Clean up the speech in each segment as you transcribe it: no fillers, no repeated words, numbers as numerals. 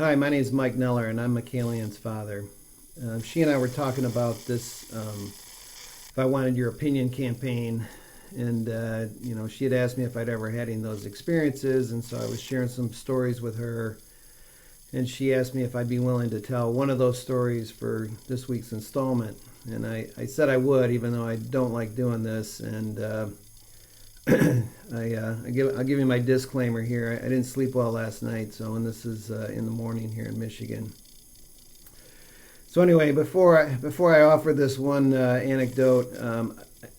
Hi, my name is Mike Neller, and I'm McKaylian's father. She and I were talking about this, if I wanted your opinion campaign, and she had asked me if I'd ever had any of those experiences, and so I was sharing some stories with her, and she asked me if I'd be willing to tell one of those stories for this week's installment, and I said I would, even though I don't like doing this, and I'll give you my disclaimer here. I didn't sleep well last night, and this is in the morning here in Michigan. So anyway, before I offer this one anecdote,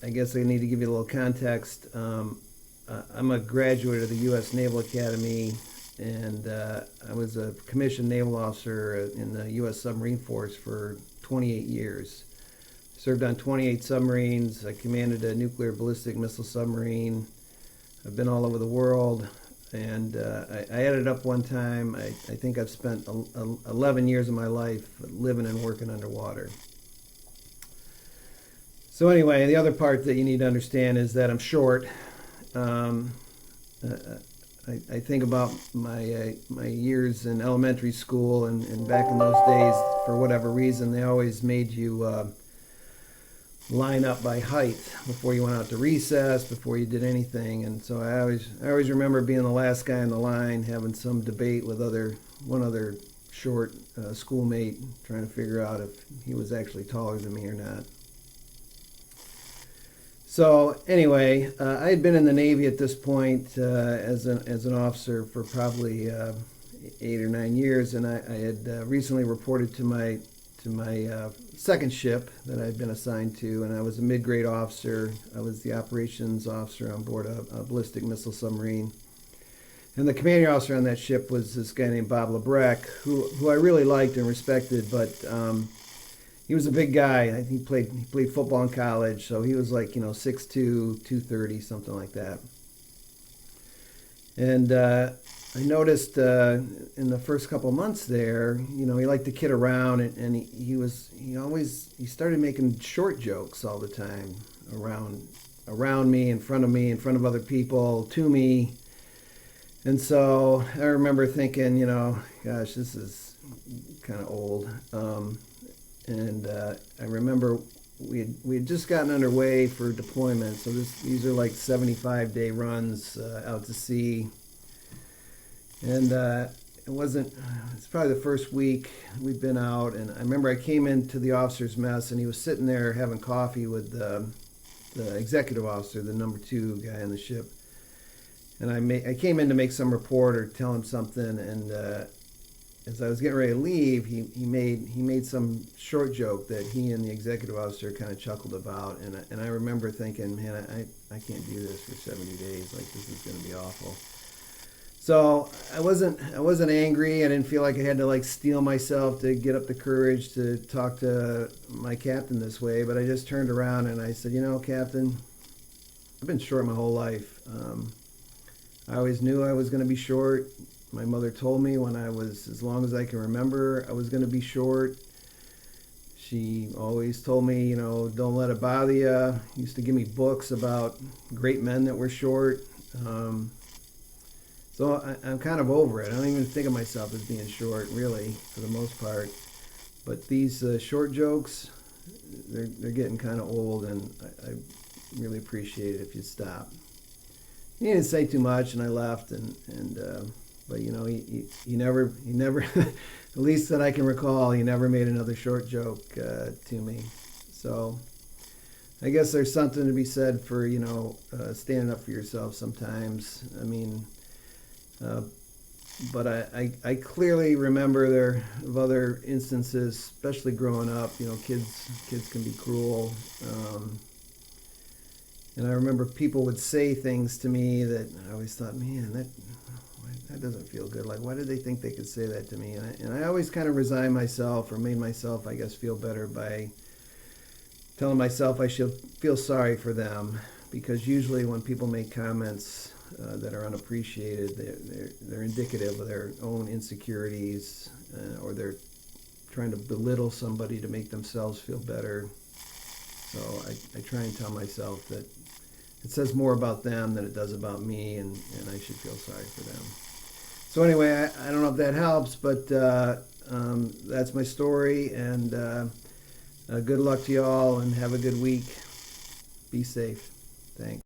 I guess I need to give you a little context. I'm a graduate of the U.S. Naval Academy, and I was a commissioned naval officer in the U.S. Submarine Force for 28 years. Served on 28 submarines. I commanded a nuclear ballistic missile submarine. I've been all over the world, and I added up one time. I think I've spent 11 years of my life living and working underwater. So anyway, the other part that you need to understand is that I'm short. I think about my years in elementary school, and back in those days, for whatever reason, they always made you line up by height before you went out to recess, before you did anything. And so I always remember being the last guy in the line, having some debate with one other short schoolmate, trying to figure out if he was actually taller than me or not. So anyway, I had been in the Navy at this point as an officer for probably 8 or 9 years, and I had recently reported to my second ship that I'd been assigned to, and I was a mid-grade officer. I was the operations officer on board a ballistic missile submarine. And the commanding officer on that ship was this guy named Bob Lebrecht, who I really liked and respected, but he was a big guy. He played football in college, so he was like, 6'2", 230, something like that. And I noticed in the first couple of months there, he liked to kid around, and he started making short jokes all the time around me, in front of other people, to me. And so I remember thinking, gosh, this is kind of old. And I remember we had just gotten underway for deployment, so these are like 75-day runs out to sea. And it's probably the first week we'd been out, and I remember I came into the officer's mess, and he was sitting there having coffee with the executive officer, the number 2 guy on the ship. And I came in to make some report or tell him something, and as I was getting ready to leave, he made some short joke that he and the executive officer kind of chuckled about, and I remember thinking, man, I can't do this for 70 days. Like, this is going to be awful. So I wasn't angry. I didn't feel like I had to steel myself to get up the courage to talk to my captain this way. But I just turned around and I said, Captain, I've been short my whole life. I always knew I was going to be short. My mother told me when I was, as long as I can remember, I was going to be short. She always told me, don't let it bother you. Used to give me books about great men that were short. So I'm kind of over it. I don't even think of myself as being short, really, for the most part. But these short jokes, they're getting kind of old, and I really appreciate it if you stop. He didn't say too much, and I left. But he never, at least that I can recall, he never made another short joke to me. So I guess there's something to be said for standing up for yourself sometimes. I mean. But I clearly remember there of other instances, especially growing up. Kids can be cruel, and I remember people would say things to me that I always thought, man, that doesn't feel good. Like, why did they think they could say that to me? And I always kind of resigned myself, or made myself, I guess, feel better by telling myself I should feel sorry for them, because usually when people make comments that are unappreciated, they're indicative of their own insecurities, or they're trying to belittle somebody to make themselves feel better. So I try and tell myself that it says more about them than it does about me, and I should feel sorry for them. So anyway, I don't know if that helps, but that's my story, and good luck to you all, and have a good week. Be safe. Thanks.